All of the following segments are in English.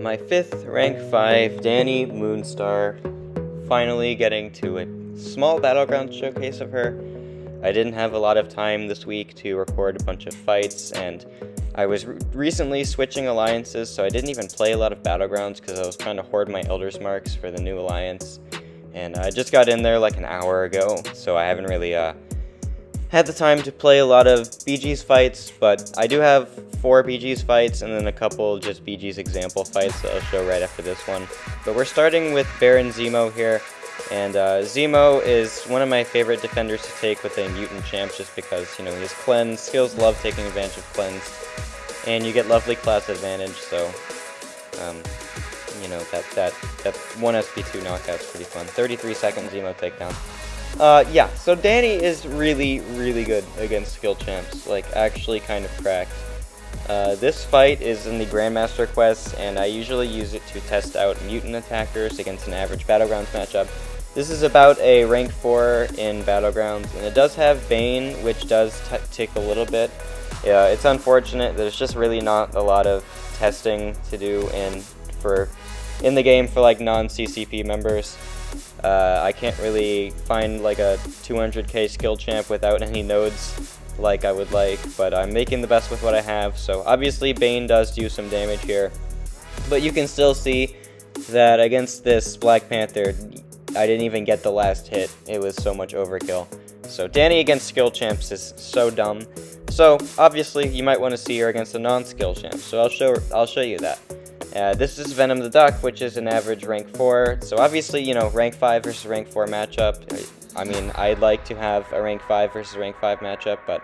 my 5th rank 5 Dani Moonstar, finally getting to a small Battlegrounds showcase of her. I didn't have a lot of time this week to record a bunch of fights, and I was recently switching alliances, so I didn't even play a lot of Battlegrounds because I was trying to hoard my Elder's Marks for the new alliance. And I just got in there like an hour ago, so I haven't really had the time to play a lot of BG's fights, but I do have 4 BG's fights and then a couple just BG's example fights that I'll show right after this one. But we're starting with Baron Zemo here, and Zemo is one of my favorite defenders to take with a mutant champ just because, you know, his cleanse, skills love taking advantage of cleanse, and you get lovely class advantage, so, you know, that 1 SP2 knockout's pretty fun. 33-second Zemo takedown. Yeah, so Dani is really, really good against skill champs, like, actually kind of cracked. This fight is in the Grandmaster quest, and I usually use it to test out mutant attackers against an average Battlegrounds matchup. This is about a rank 4 in Battlegrounds, and it does have Bane, which does tick a little bit. It's unfortunate, there's just really not a lot of testing to do in the game for like non-CCP members. I can't really find like a 200k skill champ without any nodes like I would like, but I'm making the best with what I have. So obviously Bane does do some damage here, but you can still see that against this Black Panther, I didn't even get the last hit. It was so much overkill. So Dani against skill champs is so dumb. So obviously you might want to see her against a non-skill champ. So I'll show you that. This is Venom the Duck, which is an average rank 4. So obviously, you know, rank 5 versus rank 4 matchup. I mean, I'd like to have a rank 5 versus rank 5 matchup, but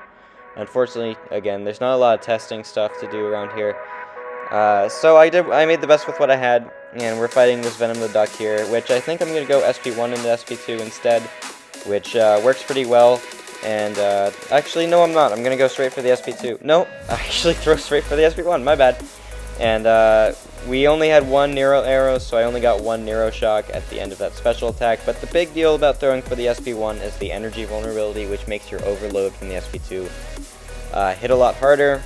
unfortunately, again, there's not a lot of testing stuff to do around here. So I made the best with what I had, and we're fighting this Venom the Duck here, which I think I'm going to go SP1 into SP2 instead, which works pretty well. And actually, no, I'm not. I'm going to go straight for the SP2. No, I actually throw straight for the SP1. My bad. And we only had 1 Nero arrow, so I only got 1 Nero shock at the end of that special attack. But the big deal about throwing for the SP1 is the energy vulnerability, which makes your overload from the SP2 hit a lot harder.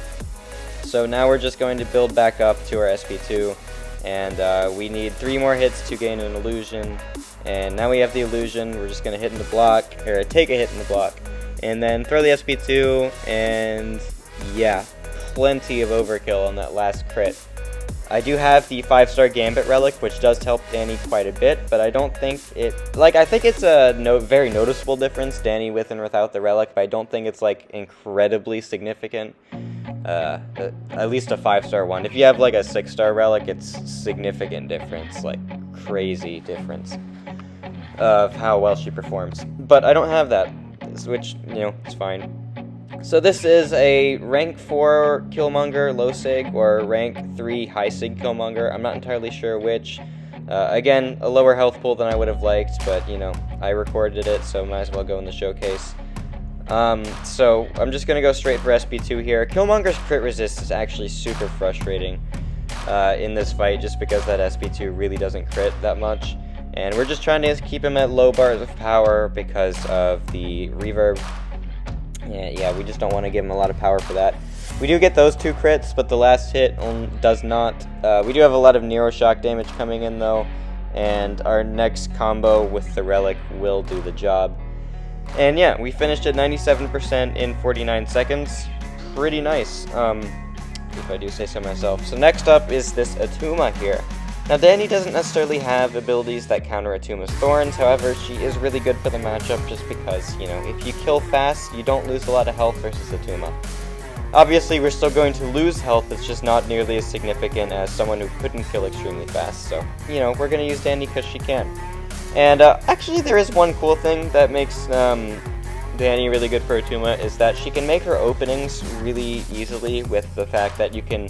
So now we're just going to build back up to our SP2, and we need 3 more hits to gain an illusion. And now we have the illusion. We're just going to hit in the block, or take a hit in the block, and then throw the SP2, and yeah, plenty of overkill on that last crit. I do have the 5-star Gambit relic, which does help Dani quite a bit, but I don't think I think it's a very noticeable difference, Dani with and without the relic, but I don't think it's like incredibly significant. At least a 5-star one. If you have like a 6-star relic, it's significant difference, like crazy difference of how well she performs. But I don't have that, which, you know, it's fine. So this is a rank 4 Killmonger low sig or rank 3 high sig Killmonger. I'm not entirely sure which. Again, a lower health pool than I would have liked, but you know, I recorded it, so might as well go in the showcase. So I'm just going to go straight for SP2 here. Killmonger's crit resist is actually super frustrating in this fight just because that SP2 really doesn't crit that much. And we're just trying to keep him at low bars of power because of the reverb. Yeah, we just don't want to give him a lot of power for that. We do get those 2 crits, but the last hit does not. We do have a lot of Nero shock damage coming in though, and our next combo with the relic will do the job. And yeah, we finished at 97% in 49 seconds. Pretty nice, if I do say so myself. So next up is this Atuma here. Now Dani doesn't necessarily have abilities that counter Atuma's thorns, however she is really good for the matchup just because, you know, if you kill fast, you don't lose a lot of health versus Atuma. Obviously we're still going to lose health, it's just not nearly as significant as someone who couldn't kill extremely fast, so, you know, we're going to use Dani because she can. And actually there is one cool thing that makes Dani really good for Atuma, is that she can make her openings really easily with the fact that you can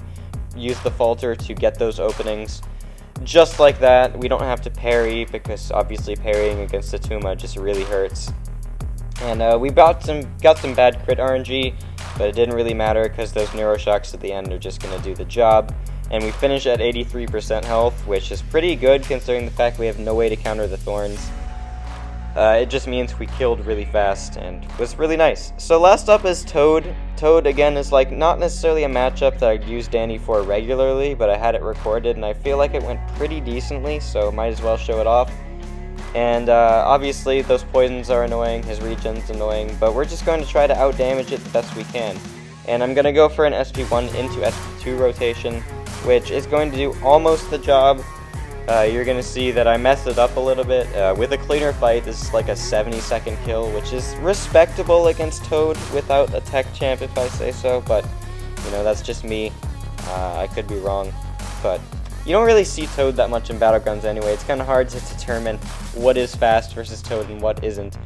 use the falter to get those openings. Just like that, we don't have to parry, because obviously parrying against Atuma just really hurts. And we got some bad crit RNG, but it didn't really matter because those Nero shocks at the end are just going to do the job. And we finish at 83% health, which is pretty good considering the fact we have no way to counter the thorns. It just means we killed really fast and was really nice. So last up is Toad. Toad, again, is like not necessarily a matchup that I'd use Dani for regularly, but I had it recorded and I feel like it went pretty decently, so might as well show it off. And obviously those poisons are annoying, his regen's annoying, but we're just going to try to outdamage it the best we can. And I'm going to go for an SP1 into SP2 rotation, which is going to do almost the job. You're going to see that I messed it up a little bit. With a cleaner fight, this is like a 70-second kill, which is respectable against Toad without a tech champ, if I say so, but, you know, that's just me. I could be wrong, but you don't really see Toad that much in Battlegrounds anyway. It's kind of hard to determine what is fast versus Toad and what isn't.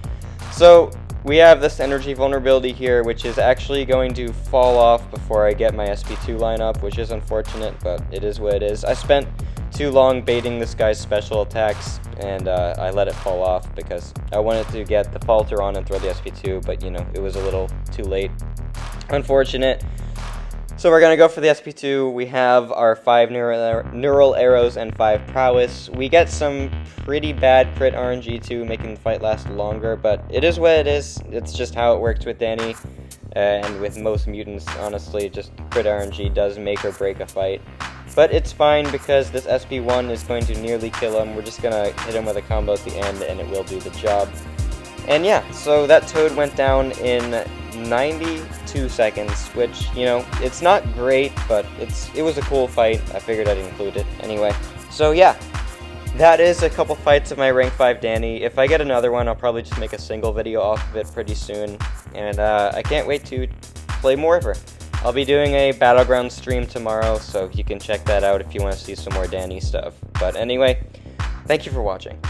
So we have this energy vulnerability here, which is actually going to fall off before I get my SP2 lineup, which is unfortunate, but it is what it is. I spent too long baiting this guy's special attacks, and I let it fall off because I wanted to get the falter on and throw the SP2, but you know, it was a little too late. Unfortunate. So we're going to go for the SP2. We have our 5 neural arrows and 5 prowess. We get some pretty bad crit RNG too, making the fight last longer, but it is what it is. It's just how it works with Dani, and with most mutants, honestly, just crit RNG does make or break a fight. But it's fine because this SP1 is going to nearly kill him. We're just going to hit him with a combo at the end and it will do the job. And yeah, so that Toad went down in 92 seconds, which, you know, it's not great, but it was a cool fight. I figured I'd include it anyway. So yeah, that is a couple fights of my rank 5 Dani. If I get another one, I'll probably just make a single video off of it pretty soon. And I can't wait to play more of her. I'll be doing a Battlegrounds stream tomorrow, so you can check that out if you want to see some more Dani stuff. But anyway, thank you for watching.